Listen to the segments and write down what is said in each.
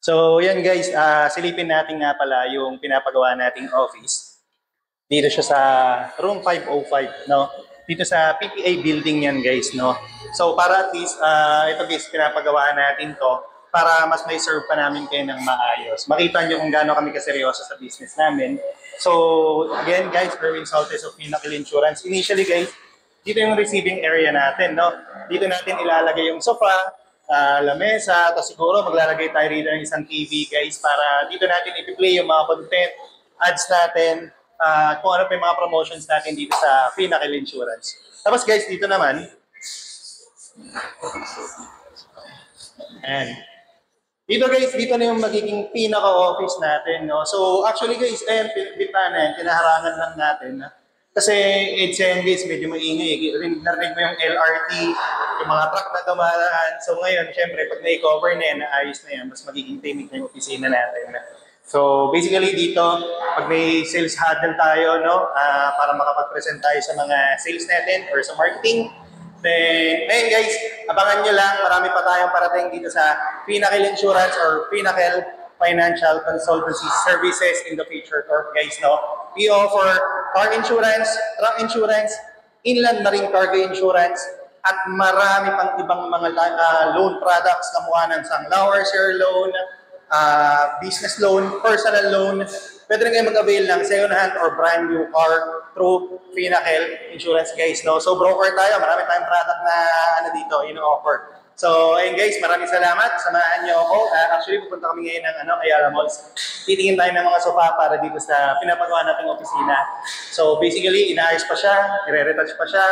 So, yan guys, silipin natin nga pala yung pinapagawa nating office. Dito siya sa room 505, no? Dito sa PPA building yan guys, no? So, para at least, ito guys, pinapagawa natin to para mas may serve pa namin kayo ng maayos. Makita nyo kung gaano kami kaseryoso sa business namin. So, again guys, Erwin Saltes of Pinnacle Insurance. Initially guys, dito yung receiving area natin, no? Dito natin ilalagay yung sofa, lamesa, tapos siguro maglalagay tayo rito ng isang TV guys para dito natin i-play yung mga content, ads natin, kung ano pa yung mga promotions natin dito sa Pinnacle Insurance. Tapos guys, dito naman, and dito guys, dito na yung magiging pinaka-office natin, no? So actually guys, ayan, bitanan, kinaharangan lang natin, kasi EDSA guys, medyo maingay. Narinig mo yung LRT, yung mga truck na dumaraan. So ngayon, syempre, pag na-cover na yan, naayos na yan, mas magiging timing na yung opisina natin. So basically dito, pag may sales huddle tayo, no, para makapag-present tayo sa mga sales natin or sa marketing, then, ngayon guys, abangan nyo lang, marami pa tayong parating dito sa Pinnacle Insurance or Pinnacle Financial Consultancy Services in the future, guys, no? We offer car insurance, truck insurance, inland marine cargo insurance, at marami pang ibang mga loan products kamuha ng Sunflower Share Loan, business loan, personal loan. Pwede rin kayo mag-avail ng second hand or brand new car through Pinnacle Insurance, guys, no? So broker tayo, marami tayong product na dito, ino-offer. So, ayun guys, maraming salamat. Samahan niyo ako. Actually, pupunta kami ngayon ng Ayala Malls. Titingin tayo ng mga sofa para dito sa pinapagawa nating opisina. So, basically, inaayos pa siya, i-retouch pa siya.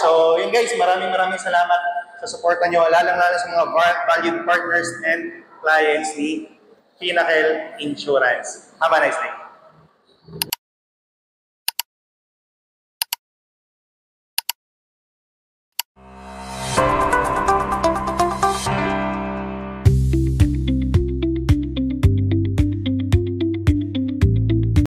So, yun guys, maraming salamat sa suporta niyo. Lalang-lalo sa mga valued partners and clients ni Pinnacle Insurance. Have a nice day.